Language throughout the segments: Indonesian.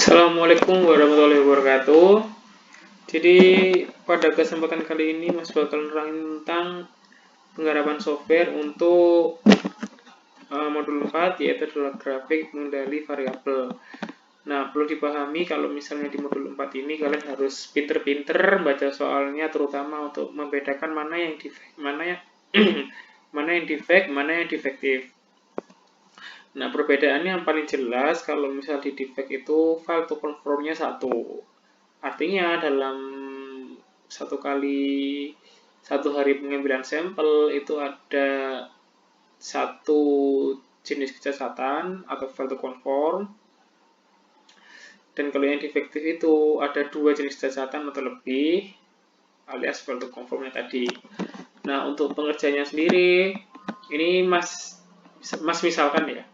Assalamualaikum warahmatullahi wabarakatuh. Jadi pada kesempatan kali ini Mas bakal nerangin tentang penggarapan software untuk modul 4, yaitu adalah grafik mengendali variabel. Nah, perlu dipahami kalau misalnya di modul 4 ini kalian harus pinter-pinter baca soalnya, terutama untuk membedakan mana yang defect, mana yang defektif. Nah, perbedaannya yang paling jelas kalau misal di defect itu file to conform-nya 1. Artinya dalam satu hari pengambilan sampel itu ada satu jenis kecacatan atau file to conform. Dan kalau yang defektif itu ada 2 jenis kecacatan atau lebih, alias file to conform-nya tadi. Nah, untuk pengerjaannya sendiri, ini Mas misalkan ya.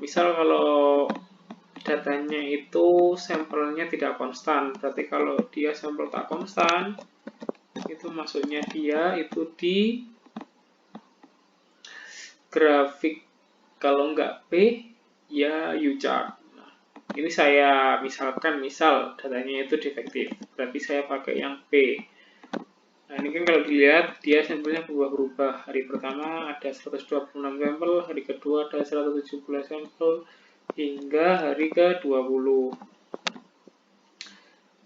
Misal kalau datanya itu sampelnya tidak konstan, berarti kalau dia sampel tak konstan, itu maksudnya dia itu di grafik, kalau enggak P, ya U-chart. Nah, ini saya misalkan, datanya itu defektif, berarti saya pakai yang P. Nah, ini kan kalau dilihat, dia sampelnya berubah-ubah. Hari pertama ada 126 sampel, hari kedua ada 117 sampel, hingga hari ke-20.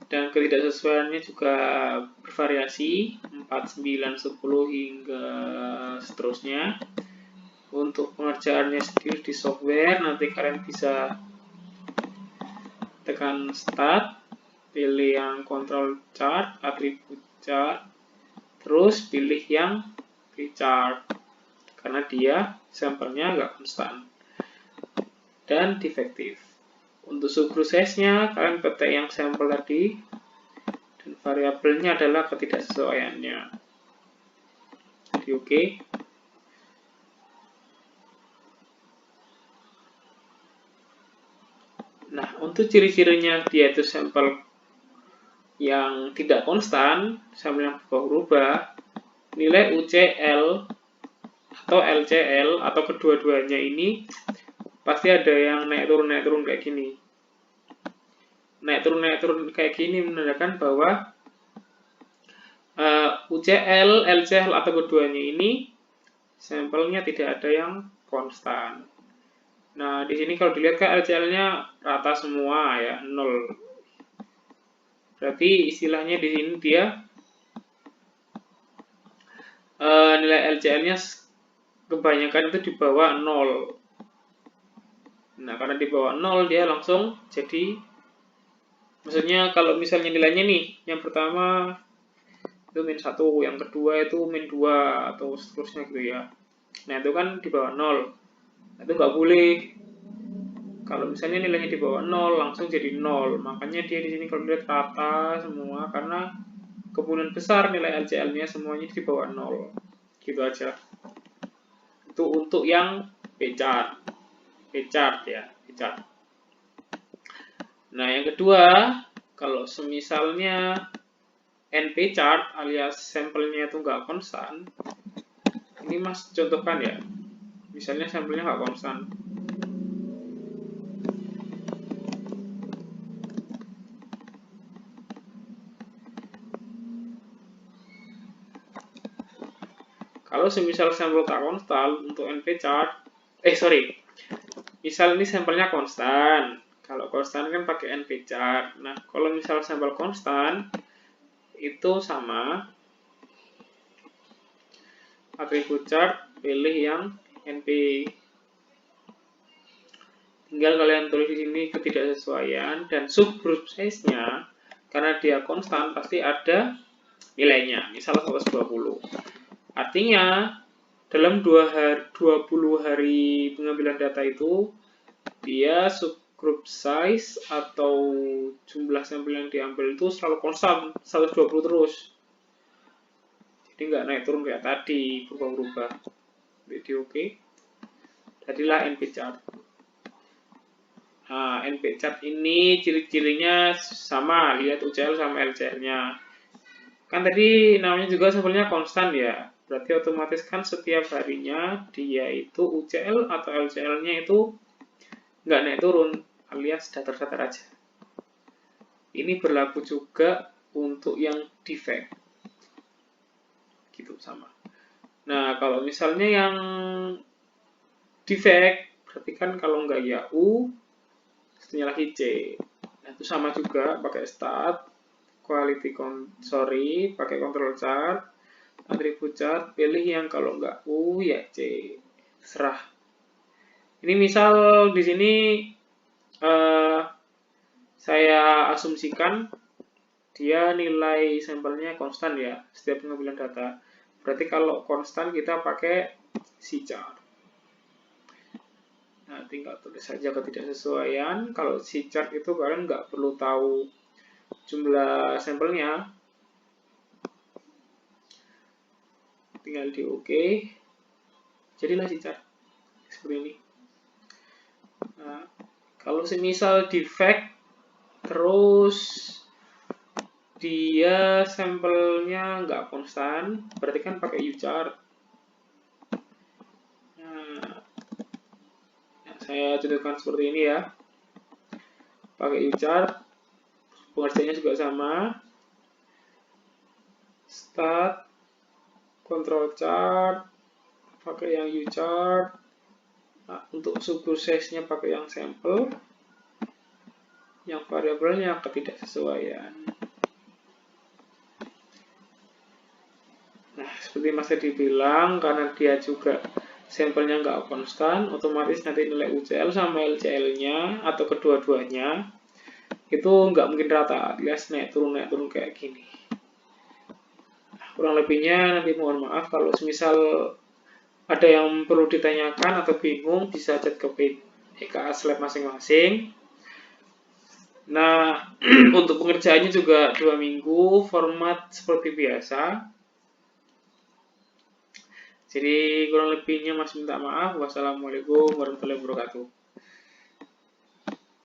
Dan ketidaksesuaiannya juga bervariasi, 4, 9, 10, hingga seterusnya. Untuk pengerjaannya sendiri di software, nanti kalian bisa tekan Start, pilih yang Control Chart, Atribut Chart, terus pilih yang P-chart, karena dia sampelnya nggak konstan dan defektif. Untuk subgroup size-nya, kalian petik yang sampel tadi, dan variabelnya adalah ketidaksesuaiannya. Jadi oke. Nah, untuk ciri-cirinya dia itu sampel yang tidak konstan, sampel yang berubah-ubah, nilai UCL atau LCL atau kedua-duanya ini pasti ada yang naik turun kayak gini. Naik turun kayak gini menandakan bahwa UCL, LCL atau keduanya ini sampelnya tidak ada yang konstan. Nah, di sini kalau dilihat kan LCL-nya rata semua ya, 0. Berarti istilahnya di sini dia nilai LCL-nya kebanyakan itu di bawah 0. Nah, karena di bawah 0 dia langsung jadi, maksudnya kalau misalnya nilainya nih, yang pertama itu -1, yang kedua itu -2, atau seterusnya gitu ya. Nah, itu kan di bawah 0. Nah, itu nggak boleh. Kalau misalnya nilainya di bawah 0, langsung jadi 0. Makanya dia di sini kalau lihat rata semua, karena kemungkinan besar nilai LCL-nya semuanya di bawah 0. Gitu aja. Itu untuk yang P-chart. P-chart ya, P-chart. Nah, yang kedua, kalau semisalnya NP-chart alias sampelnya itu nggak konstan, ini Mas contohkan ya, misalnya sampelnya nggak konstan. Kalau semisal sampel tak konstan untuk NP-chart, misal ini sampelnya konstan. Kalau konstan kan pakai NP-chart. Nah, kalau misal sampel konstan, itu sama atribut chart, pilih yang NP. Tinggal kalian tulis di sini ketidaksesuaian dan subgroup size-nya, karena dia konstan pasti ada nilainya, misal 120. Artinya dalam 20 hari pengambilan data itu, dia subgroup size atau jumlah sampel yang diambil itu selalu konstan 120 terus. Jadi nggak naik turun kayak tadi, berubah-ubah. Jadi oke. Jadilah NP-chart. Nah, NP-chart ini ciri-cirinya sama, lihat UCL sama LCL-nya. Kan tadi namanya juga sampelnya konstan ya. Berarti otomatis kan setiap harinya dia itu UCL atau LCL-nya itu nggak naik turun, alias datar-datar aja. Ini berlaku juga untuk yang defect. Gitu sama. Nah, kalau misalnya yang defect, berarti kan kalau nggak ya U, setelahnya lagi C. Nah, itu sama juga pakai start, pakai control chart, atribut chart, pilih yang kalau nggak U ya C. Serah. Ini misal di sini saya asumsikan dia nilai sampelnya konstan ya, setiap pengambilan data. Berarti kalau konstan kita pakai C chart. Nah, tinggal tulis saja ketidaksesuaian. Kalau C chart itu kalian nggak perlu tahu jumlah sampelnya. Tinggal di OK. Jadilah C chart. Seperti ini. Nah, kalau semisal defect, terus dia sampelnya nggak konstan, berarti kan pakai U chart. Nah, saya contohkan seperti ini ya. Pakai U chart, pengerjaannya juga sama. Start, control chart, pakai yang U chart. Nah, untuk subprosesnya pakai yang sampel, yang variabelnya ketidaksesuaian. Nah, seperti Mas tadi bilang, karena dia juga sampelnya nggak konstan, otomatis nanti nilai UCL sama LCL-nya atau kedua-duanya itu nggak mungkin rata, alias naik turun kayak gini. Nah, kurang lebihnya nanti mohon maaf kalau semisal ada yang perlu ditanyakan atau bingung, bisa chat ke EKS Lab masing-masing. Nah, untuk pengerjaannya juga 2 minggu, format seperti biasa. Jadi kurang lebihnya Mas minta maaf. Wassalamualaikum warahmatullahi wabarakatuh.